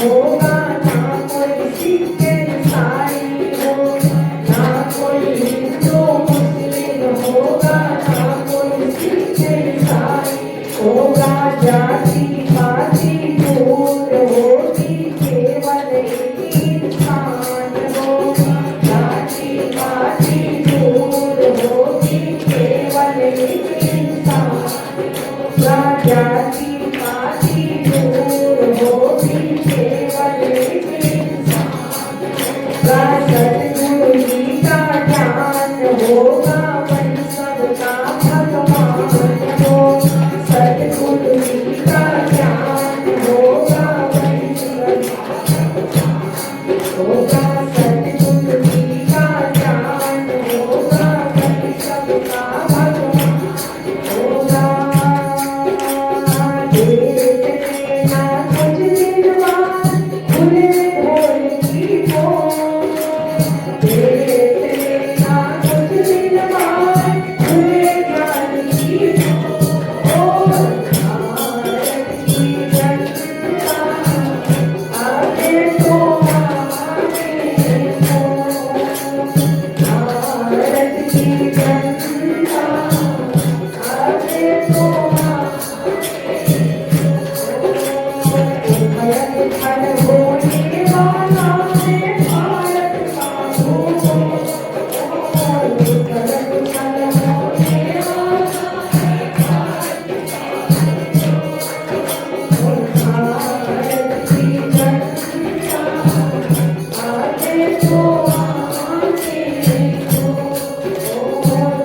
होगा ना कोई सिख ईसाई हो, ना कोई हिंदू मुस्लिम होगा, ना कोई सिख ईसाई होगा। जाति पाति दूर होगी, केवल एक इंसान होगा। जाति पाति दूर होगी, केवल एक इंसान होगा। जाति पाति दूर होगी, केवल एक इंसान होगा। सद्गुरु जी का ज्ञान होगा, वही सबका भगवान होगा। सद्गुरु जी का ज्ञान होगा, वही सबका होगा। सद्गुरु जी का ज्ञान होगा, वही सबका भगवान होगा। देख लेना कुछ दिन बाद खुले ढोल की बोल। देख लेना कुछ दिन बाद खुले ज्ञान की बोल। भारत की जनता आगे तो आगे हो। भारत की जनता आगे तो भरत फल होने वाला है भारत का भूगोल। भरत फल होने वाला है भारत की जनता आगे तो आगे हो।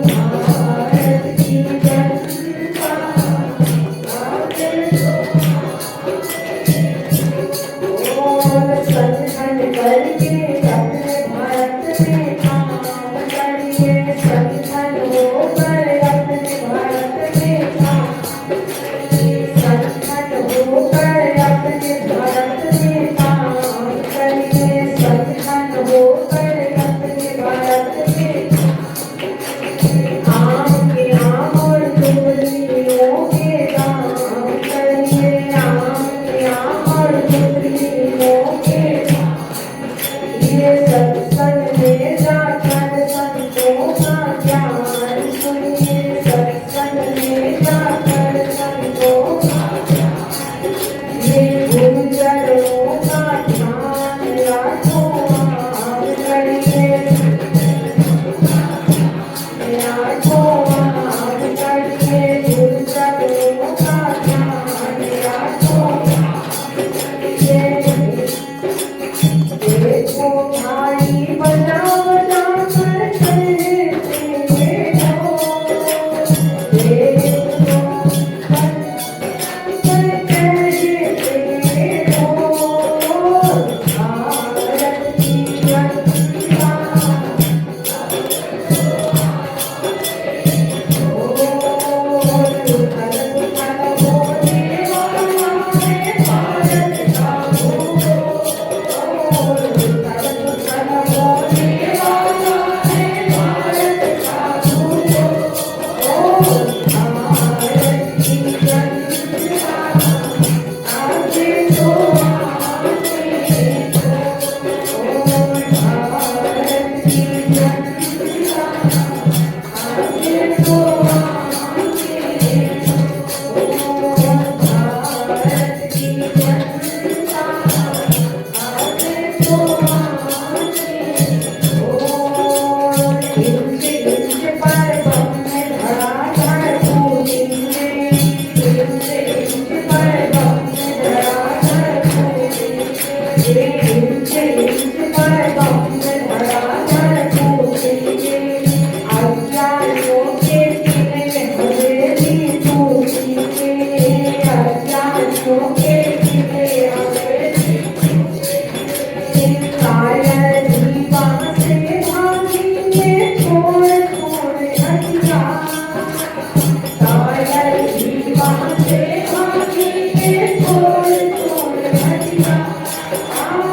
भारत की जनता आगे और संगठन करके अपने भारत में काम करिए। संगठन होकर अपने भारत में काम करिए। संगठन होकर अपने भारत में काम करिए। संगठन होकर अपने भारत में आम के आम और टुकड़ियों के दाम करिए। आम के आम और टुकड़ियों के ये सत्संग में जाकर संतों का ज्ञान सुनिए। सत्संग में जाकर संतों का ये गुरुजनों का ध्यान रखो आप करिए। रखो आप करिए। गुरुजनों का ध्यान रखो आप करिए। देखो भाई बजा बजा कर चलते हो। देखो कर चलते हो। भारत की जनता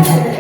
Yeah.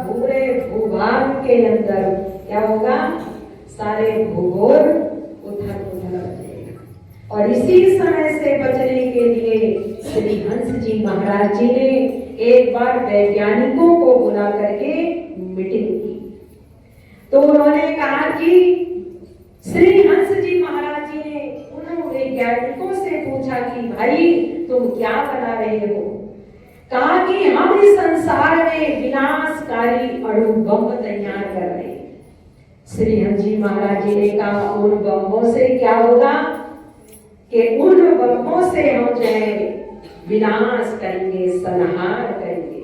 पूरे भूभाग के अंदर क्या होगा, सारे भूगोल उधर उधर बचेगा। और इसी समय से बचने के लिए श्री हंस जी महाराज जी ने एक बार वैज्ञानिकों को बुला करके मीटिंग की। तो उन्होंने कहा कि श्री हंस जी महाराज जी ने उन वैज्ञानिकों से पूछा कि भाई तुम क्या बना रहे हो? कहा कि हम इस संसार में विनाशकारी अणु बम तैयार कर रहे हैं। श्री हंस जी महाराज जी ने कहा उन बमों से क्या होगा कि उन बमों से हम जो है विनाश करेंगे, संहार करेंगे।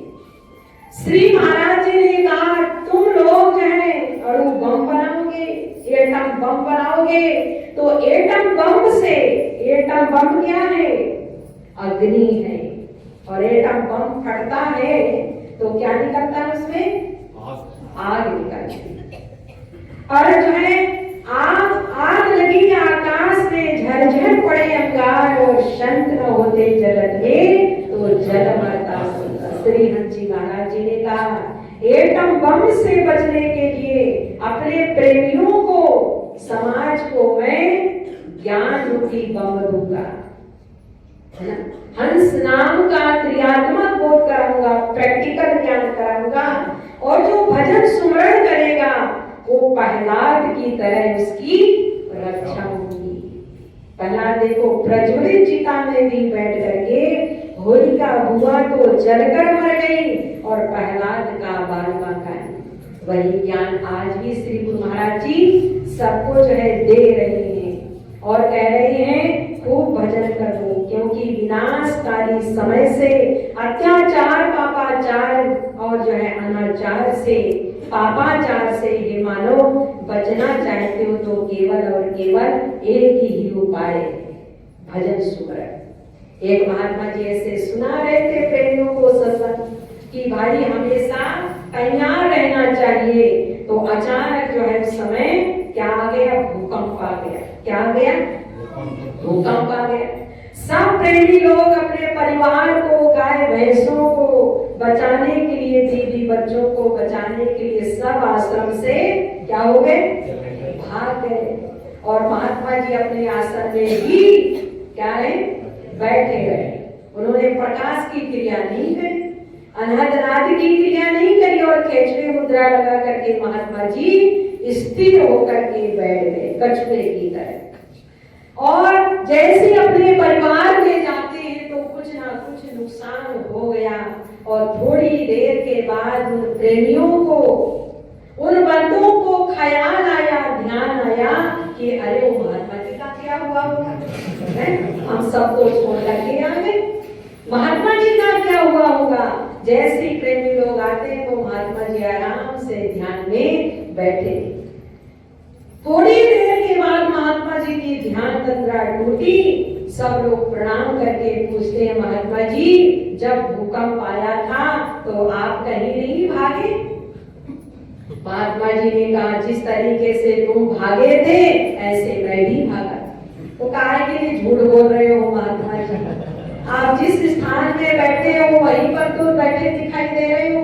श्री महाराज जी ने कहा तुम लोग जो है अणु बम बनाओगे, एटम बम बनाओगे, तो एटम बम से, एटम बम क्या है, अग्नि है, और एटम बम फटता है तो क्या निकलता है उसमें, आग निकलती है। और जो है आग लगी आकाश में, झरझर पड़े अंगार, और संत न होते जगत में तो जल मरता। श्री हंस जी महाराज जी ने कहा एटम बम से बचने के लिए अपने प्रेमियों को, समाज को मैं ज्ञान रूपी बम दूंगा, है ना। हंस नाम का क्रियात्मक बोध कराऊंगा, प्रैक्टिकल ज्ञान कराऊंगा, और जो भजन सुमरण करेगा वो प्रहलाद की तरह उसकी रक्षा होगी। प्रहलाद देखो प्रज्वलित चिता में भी बैठ करके होलिका बुआ तो जलकर मर गई और प्रहलाद का बाल बांका। वही ज्ञान आज भी श्री गुरु महाराज जी सबको जो है दे रहे हैं और कह रहे हैं खूब भजन करो, क्योंकि विनाशकारी समय से, अत्याचार पापाचार और जो है अनाचार से, पापाचार से हे मानव बचना चाहते हो तो केवल और केवल एक ही उपाय है, भजन सुमरण। एक महात्मा जी ऐसे सुना रहे थे प्रेमियों को सत्संग कि भाई हमेशा तैयार रहना चाहिए। तो अचानक जो है समय क्या आ गया, भूकंप आ गया। क्या आ गया, भूकंप आ गया। सब प्रेमी लोग अपने परिवार को, गाय भैंसों को बचाने के लिए, बीवी बच्चों को बचाने के लिए सब आश्रम से क्या हो गए, भाग गए। और महात्मा जी अपने आश्रम में ही क्या है, बैठे गए। उन्होंने प्रकाश की क्रिया नहीं करी, अनहदनाद की क्रिया नहीं करी, और खेचवे मुद्रा लगा करके महात्मा जी स्थिर होकर के बैठ गए कछुए की तरह। और जैसे अपने परिवार में जाते हैं तो कुछ ना कुछ नुकसान हो गया, और थोड़ी देर के बाद उन प्रेमियों को, उन बंदों को ख्याल आया, ध्यान आया कि अरे वो महात्मा जी का क्या हुआ होगा, हम सबको छोड़ करके आ गए, महात्मा जी का क्या हुआ होगा। जैसे ही प्रेमी लोग आते हैं तो महात्मा जी आराम से ध्यान में बैठे। थोड़ी देर के बाद महात्मा जी की ध्यान तंद्रा टूटी। सब लोग प्रणाम करके पूछते हैं महात्मा जी जब भूकंप आया था तो आप कहीं नहीं भागे? महात्मा जी ने कहा जिस तरीके से तुम भागे थे ऐसे मैं भी भागा। तो काहे के लिए झूठ बोल रहे हो महात्मा जी, आप जिस स्थान में बैठे हो वहीं पर तो बैठे दिखाई दे रहे हो।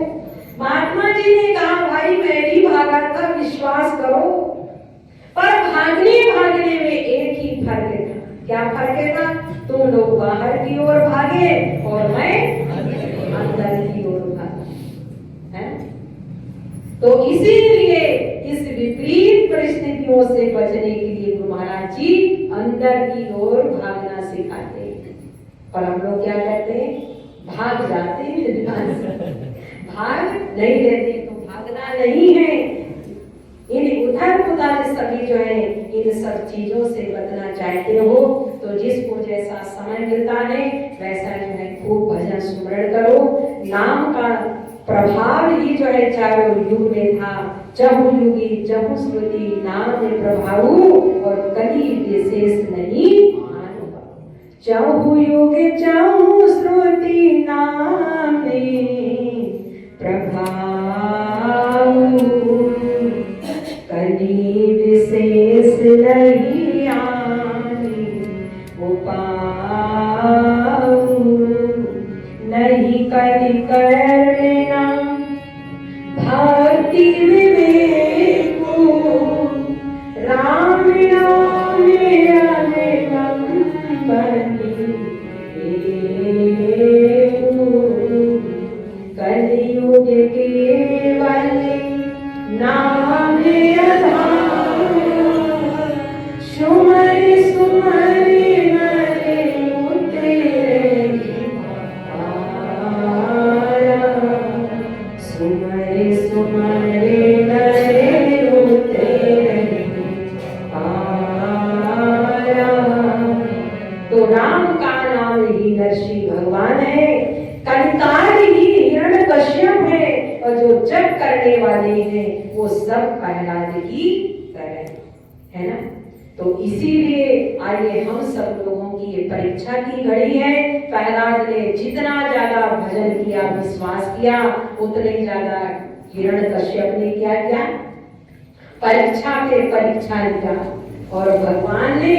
महात्मा जी ने कहा भाई मैं भी भागा था, विश्वास करो, पर भागने भागने में एक ही फर्क था। क्या फर्क था? तुम लोग बाहर की ओर भागे और मैं अंदर की ओर भागा। तो इसीलिए इस विपरीत परिस्थितियों से बचने के लिए गुरु महाराज जी अंदर की ओर भागना सिखाते हैं। पर हम लोग क्या करते हैं, भाग जाते हैं, भाग नहीं लेते। तो भागना नहीं है, इन उधर उधर सभी जो है इन सब चीजों से बचना चाहते हो तो जिसको जैसा समय मिलता है वैसा जो है खूब भजन सुमरण करो। नाम का प्रभाव ही जो है चारों युग में था, चहु युगी चहु श्रुति नाम प्रभाव और कली विशेष नहीं। चहु युग चहु श्रुति नाम प्रभाव कली विशेष नहीं आनी उपाऊ नहीं कली कर लेना अति विवेको राम नाम अमितम बनी कलियुग केवल नाम आधार सुमर सुमर नरे उतरे पारा सुमर सुमर नरे उतरे पारा। तो राम का नाम ही नरसिंह भगवान है, कंकाल ही हिरण्यकश्यप है, और जो जप करने वाले हैं वो सब प्रहलाद की तरह है ना। तो इसीलिए आइए हम सब लोगों की ये परीक्षा की घड़ी है। प्रहलाद ने जितना ज्यादा भजन किया, विश्वास किया, उतने ज्यादा हिरण्यकश्यप ने क्या किया, परीक्षा पे परीक्षा लिया। और भगवान ने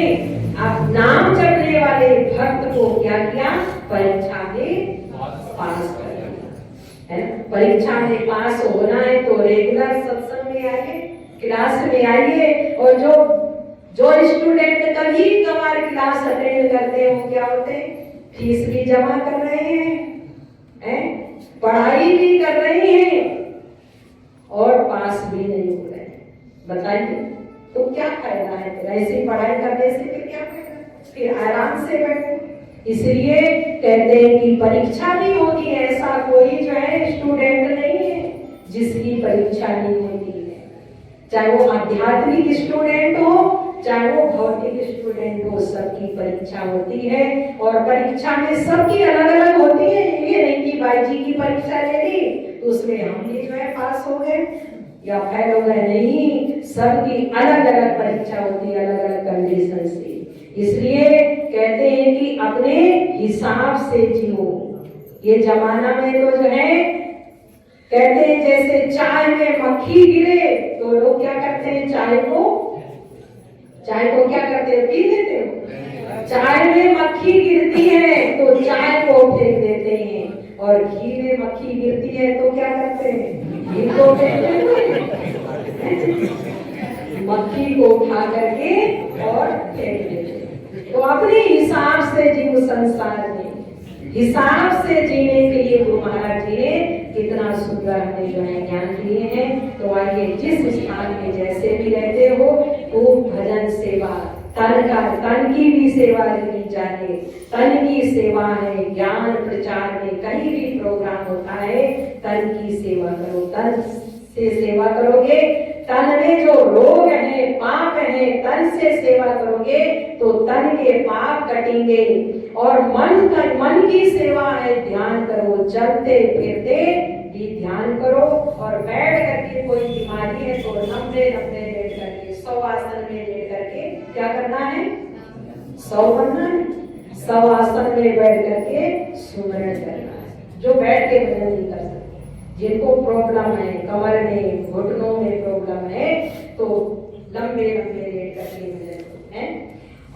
अब नाम जपने वाले भक्त को क्या किया, परीक्षा में पास कर दिया है ना। परीक्षा में पास होना है तो रेगुलर सत्संग में आइए, क्लास में आइए। और जो स्टूडेंट कभी कभार क्लास अटेंड करते हैं वो क्या होते हैं, फीस भी जमा कर रहे हैं, पढ़ाई भी कर रहे हैं और पास भी नहीं हो रहे हैं। बताइए तो क्या फायदा है? ऐसी पढ़ाई करने से फिर क्या फायदा, फिर आराम से बैठो। इसलिए कहते हैं कि परीक्षा भी होगी, ऐसा कोई जो है स्टूडेंट नहीं है जिसकी परीक्षा नहीं होती है। चाहे वो आध्यात्मिक स्टूडेंट हो, चाहे वो भौतिक स्टूडेंट हो, सबकी परीक्षा होती है। और परीक्षा में सबकी अलग अलग होती है। ये नहीं कि भाई जी की परीक्षा ले ली तो उसमें हम भी जो है पास हो गए या फेल हो गए, नहीं, सबकी अलग अलग परीक्षा होती है, अलग अलग कंडीशन से। इसलिए कहते हैं कि अपने हिसाब से जियो। ये जमाना में तो जो है कहते हैं जैसे चाय में मक्खी गिरे तो लोग क्या करते हैं, चाय को क्या करते हैं, पी लेते हो। चाय में मक्खी गिरती है तो चाय को फेंक देते हैं, और घी में मक्खी गिरती है तो क्या करते हैं, घी को फेंक देते हैं। मक्खी को उठा करके और फेंक देते हैं। तो अपने हिसाब से जीव संसार में, हिसाब से जीने के लिए गुरु महाराज जी ने कितना सुंदर हमें जो है ज्ञान दिए हैं। तो आइए जिस स्थान में जैसे भी रहते हो, खूब भजन सेवा, तन की भी सेवा लेनी चाहिए। तन की सेवा है, ज्ञान प्रचार में कहीं भी प्रोग्राम होता है, तन की सेवा करो। तन से सेवा करोगे, तन में जो रोग है, पाप है, तन से सेवा करोगे तो तन के पाप कटेंगे। और मन की सेवा है, ध्यान करो, चलते फिरते भी ध्यान करो। और बैठ करके कोई बीमारी है तो लंबे लंबे लेट करके 100 आसन में लेट करके क्या करना है, 100 बनना है। 100 आसन में बैठ करके सुमरण करना है। जो बैठ के भजन नहीं कर सकते, जिनको प्रॉब्लम है कमर में, घुटनों में प्रॉब्लम है, तो लंबे लंबे लेट करके भजन है।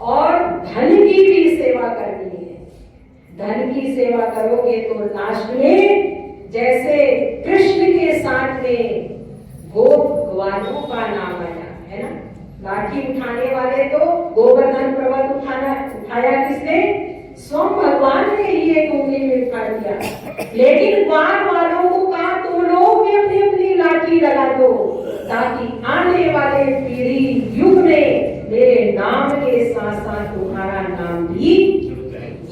और धन की भी सेवा करनी है। धन की सेवा करोगे तो लास्ट में जैसे कृष्ण के साथ में ग्वालों का नाम आया है ना। लाठी उठाने वाले तो गोवर्धन पर्वत उठाया किसने, स्वयं भगवान ने ही एक उंगली में उठा दिया। लेकिन ग्वाल वालों को कहा तुम लोग भी अपनी अपनी लाठी लगा दो, ताकि आने वाले पीढ़ी युग में मेरे नाम के साथ साथ तुम्हारा नाम भी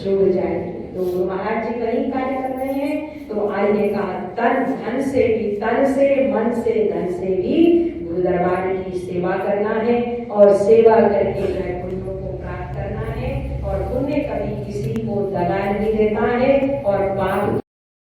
जुड़ जाए। तो महाराज जी कहीं कार्य कर रहे हैं। तो आइए कहा तन धन से भी, तन से मन से धन से भी गुरु दरबार की सेवा करना है। और सेवा करके पुण्यों को प्राप्त करना है। और पुण्य कभी किसी को दगा नहीं देता